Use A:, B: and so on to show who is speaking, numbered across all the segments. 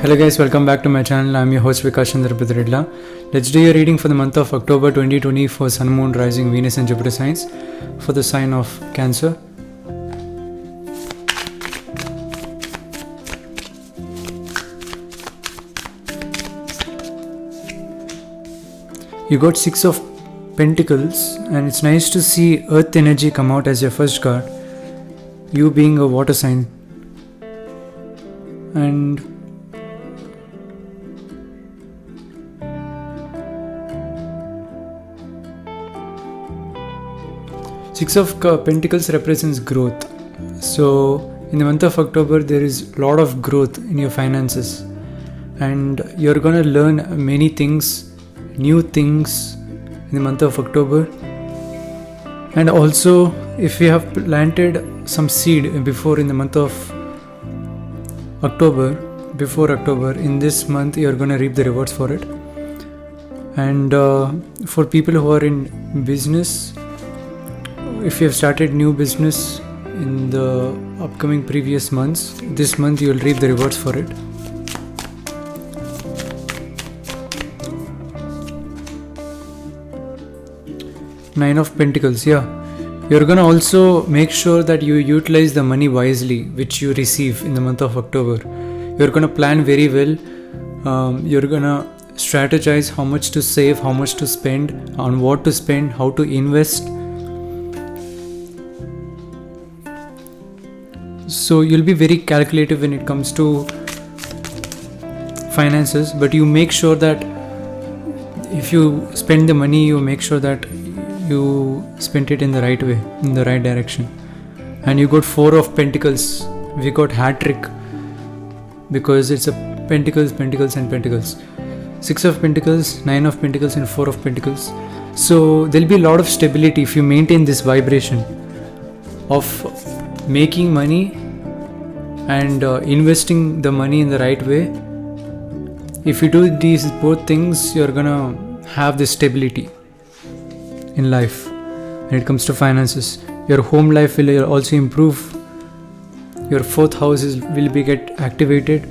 A: Hello guys, welcome back to my channel. I'm your host Vikash Chandra Bidredla. Let's do your reading for the month of October 2020 for Sun, Moon, Rising, Venus and Jupiter signs for the sign of Cancer. You got 6 of Pentacles and it's nice to see Earth energy come out as your first card. You being a water sign. And Six of Pentacles represents growth. So in the month of October there is a lot of growth in your finances and you're gonna learn many things, new things in the month of October. And also if you have planted some seed before in the month of October, in this month you're gonna reap the rewards for it. And for people who are in business, if you have started new business in the upcoming previous months, this month you will reap the rewards for it. Nine of Pentacles, You're gonna also make sure that you utilize the money wisely which you receive in the month of October. You're gonna plan very well. You're gonna strategize how much to save, how much to spend, on what to spend, how to invest. So you'll be very calculative when it comes to finances, but you make sure that if you spend the money, you make sure that you spend it in the right way, in the right direction. And you got 4 of Pentacles. We got hat trick because it's a Pentacles and Pentacles. 6 of Pentacles, 9 of Pentacles and 4 of Pentacles. So there'll be a lot of stability if you maintain this vibration of making money and investing the money in the right way. If you do these both things, you're gonna have this stability in life. When it comes to finances, your home life will also improve. Your 4th house will be get activated.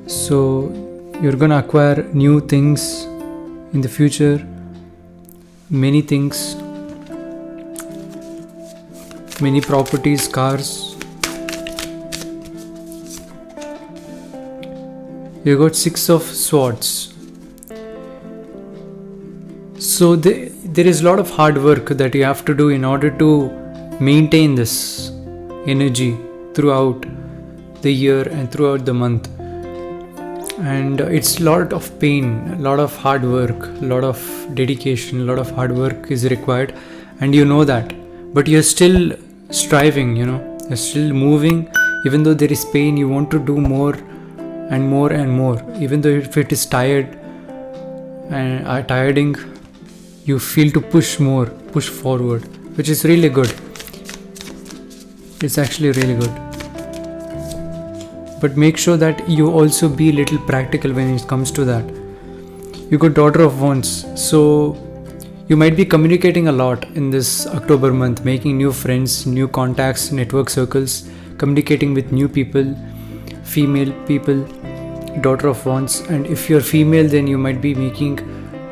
A: So you're gonna acquire new things in the future, many things, many properties, cars. You got 6 of Swords. So there is a lot of hard work that you have to do in order to maintain this energy throughout the year and throughout the month. And it's a lot of pain, a lot of hard work, a lot of dedication, a lot of hard work is required, and you know that. But you're still striving, you're still moving. Even though there is pain, you want to do more and more and more. Even though if it is tired and tiring, you feel to push more, push forward, which is really good. It's actually really good. But make sure that you also be a little practical when it comes to that. You got Daughter of Wands. So you might be communicating a lot in this October month, making new friends, new contacts, network circles, communicating with new people, female people, Daughter of Wands. And if you're female, then you might be making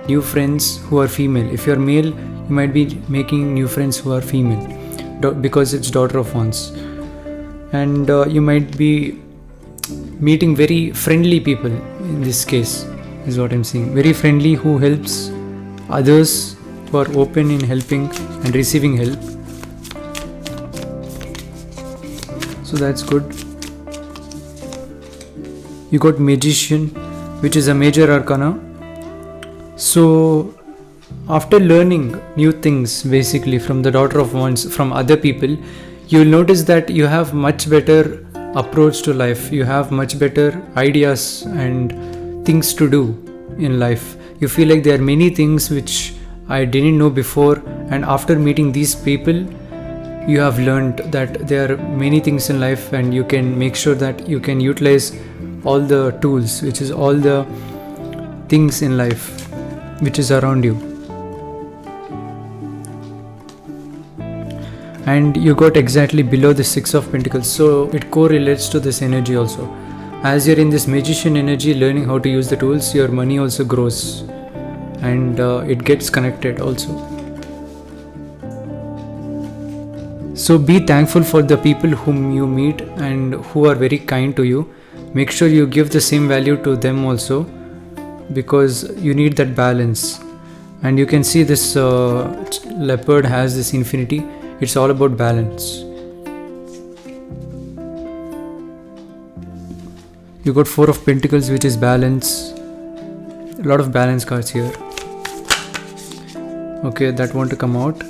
A: new friends who are female. If you're male, you might be making new friends who are female because it's Daughter of Wands. And you might be meeting very friendly people in this case, is what I'm saying. Very friendly, who helps others, who are open in helping and receiving help. So that's good. You got Magician, which is a major arcana. So after learning new things basically from the Daughter of Wands, from other people, you will notice that you have much better approach to life. You have much better ideas and things to do in life. You feel like there are many things which I didn't know before, and after meeting these people, you have learned that there are many things in life, and you can make sure that you can utilize all the tools, which is all the things in life which is around you. And you got exactly below the 6 of Pentacles, so it correlates to this energy also. as you're in this magician energy learning how to use the tools, your money also grows, and it gets connected also. So be thankful for the people whom you meet and who are very kind to you. Make sure you give the same value to them also, because you need that balance. And you can see this leopard has this infinity. It's all about balance. You got 4 of Pentacles, which is balance. A lot of balance cards here. Okay, that want to come out.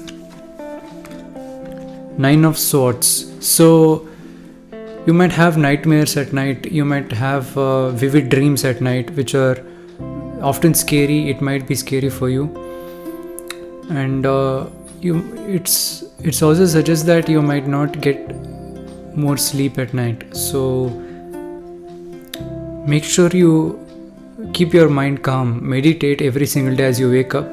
A: 9 of Swords. So you might have nightmares at night. You might have vivid dreams at night, which are often scary. It might be scary for you, and it's also suggests that you might not get more sleep at night. So make sure you keep your mind calm. Meditate every single day as you wake up.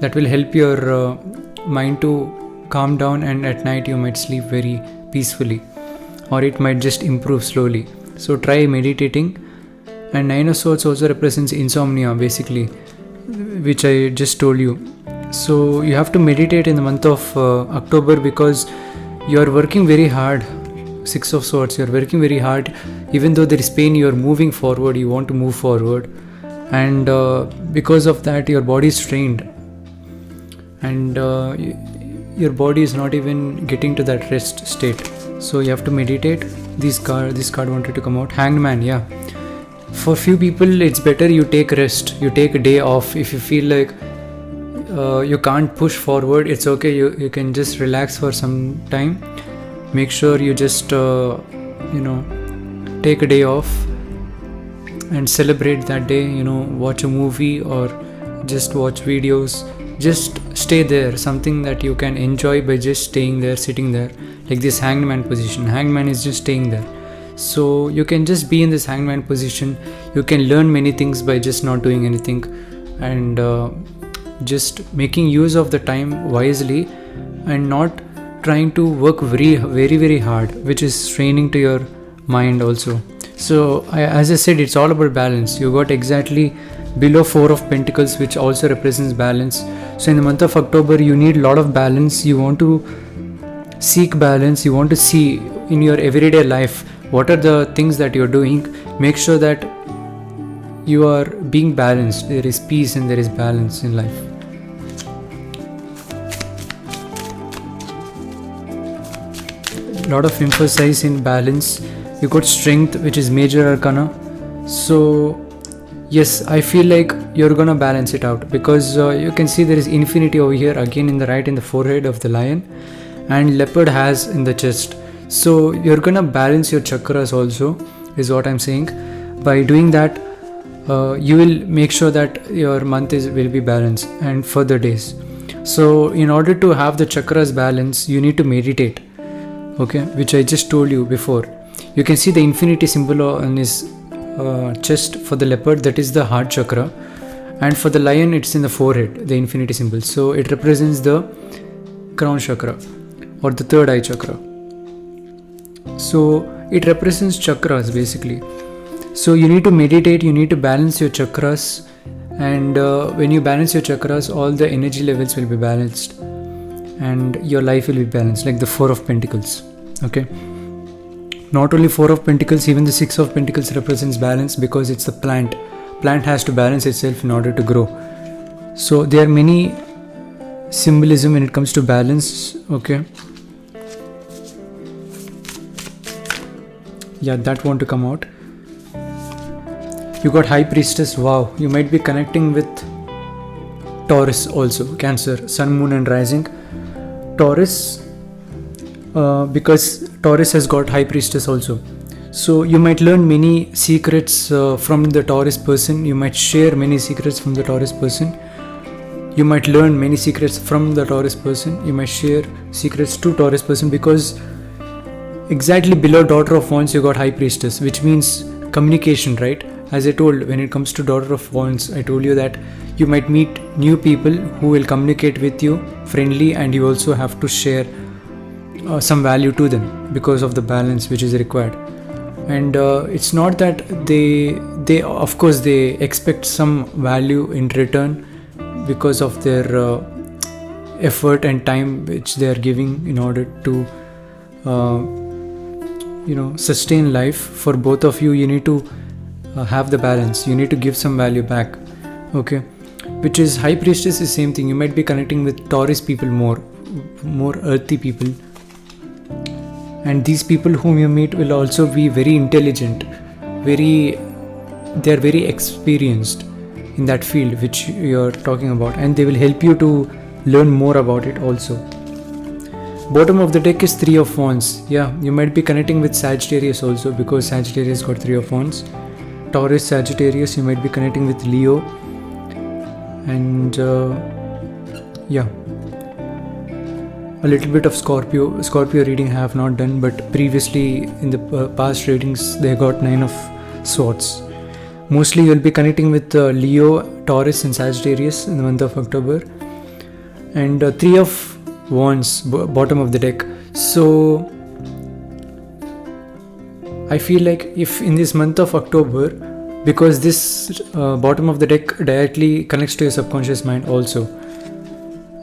A: That will help your mind to calm down, and at night you might sleep very peacefully, or it might just improve slowly. So try meditating. And 9 of Swords also represents insomnia, basically, which I just told you. So you have to meditate in the month of October, because you are working very hard. 6 of Swords, you are working very hard. Even though there is pain, you are moving forward. You want to move forward, and because of that your body is strained, and your body is not even getting to that rest state. So you have to meditate. This card wanted to come out. Hanged Man. Yeah, for few people it's better you take rest, you take a day off. If you feel like you can't push forward, it's okay, you can just relax for some time. Make sure you just take a day off and celebrate that day. Watch a movie or just watch videos. Just stay there, something that you can enjoy by just staying there, sitting there, like this Hanged Man position. Hanged Man is just staying there. So you can just be in this Hanged Man position. You can learn many things by just not doing anything, and just making use of the time wisely, and not trying to work very very very hard, which is straining to your mind also. So as I said, it's all about balance. You got exactly below 4 of Pentacles, which also represents balance. So in the month of October you need a lot of balance. You want to seek balance. You want to see in your everyday life what are the things that you're doing. Make sure that you are being balanced. There is peace and there is balance in life. Lot of emphasis in balance. You got Strength, which is major arcana. So yes, I feel like you're gonna balance it out, because you can see there is infinity over here again in the right, in the forehead of the lion, and leopard has in the chest. So you're gonna balance your chakras also, is what I'm saying. By doing that, you will make sure that your month will be balanced and further days. So in order to have the chakras balance, you need to meditate, okay, which I just told you before. You can see the infinity symbol on his chest for the leopard, that is the heart chakra, and for the lion it's in the forehead, the infinity symbol. So it represents the crown chakra or the third eye chakra. So it represents chakras basically. So you need to meditate, you need to balance your chakras, and when you balance your chakras, all the energy levels will be balanced and your life will be balanced, like the 4 of Pentacles. Okay, not only 4 of Pentacles, even the 6 of Pentacles represents balance, because it's the plant has to balance itself in order to grow. So there are many symbolism when it comes to balance. Okay, yeah, that want to come out. You got High Priestess. Wow, you might be connecting with Taurus also, Cancer, Sun, Moon and Rising. Taurus, because Taurus has got High Priestess also. So you might learn many secrets from the Taurus person. You might share many secrets from the Taurus person. You might learn many secrets from the Taurus person. You might share secrets to Taurus person, because exactly below Daughter of Wands you got High Priestess, which means communication, right? As I told, when it comes to Daughter of Wands, I told you that you might meet new people who will communicate with you friendly, and you also have to share some value to them because of the balance which is required. And it's not that they of course they expect some value in return because of their effort and time which they are giving in order to sustain life. For both of you, you need to have the balance. You need to give some value back, okay? Which is High Priestess is same thing. You might be connecting with Taurus people, more earthy people, and these people whom you meet will also be very intelligent, they are very experienced in that field which you're talking about, and they will help you to learn more about it also. Bottom of the deck is Three of Wands. Yeah, you might be connecting with Sagittarius also, because Sagittarius got Three of Wands. Taurus, Sagittarius, you might be connecting with Leo, and yeah, a little bit of Scorpio reading I have not done, but previously in the past readings they got Nine of Swords. Mostly you'll be connecting with Leo, Taurus and Sagittarius in the month of October. And Three of Wands, bottom of the deck. So I feel like if in this month of October, because this bottom of the deck directly connects to your subconscious mind also,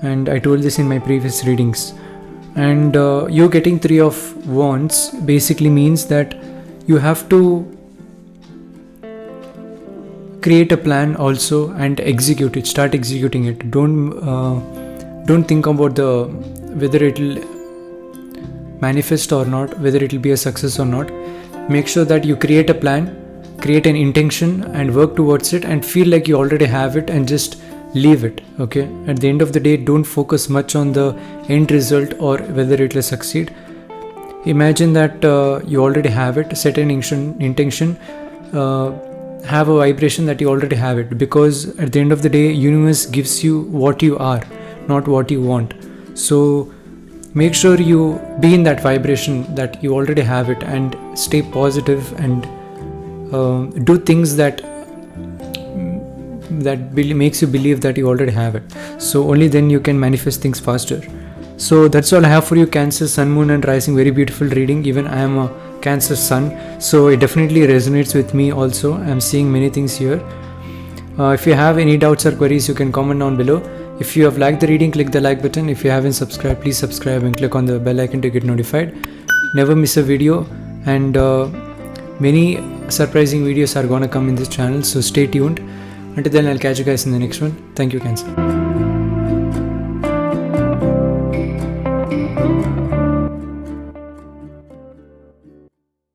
A: and I told this in my previous readings, and you getting Three of Wands basically means that you have to create a plan also and execute it. Start executing it. Don't think about whether it will manifest or not, whether it will be a success or not. Make sure that you create a plan, create an intention and work towards it, and feel like you already have it, and just leave it, okay? At the end of the day, don't focus much on the end result or whether it will succeed. Imagine that you already have it. Set an intention, have a vibration that you already have it, because at the end of the day, universe gives you what you are, not what you want. So make sure you be in that vibration that you already have it, and stay positive and do things that makes you believe that you already have it. So only then you can manifest things faster. So that's all I have for you, Cancer, Sun, Moon and Rising. Very beautiful reading. Even I am a Cancer Sun, so it definitely resonates with me also. I'm seeing many things here. If you have any doubts or queries, you can comment down below. If you have liked the reading, click the like button. If you haven't subscribed, please subscribe and click on the bell icon to get notified. Never miss a video, and many surprising videos are gonna come in this channel, so stay tuned. Until then, I'll catch you guys in the next one. Thank you, Cancer.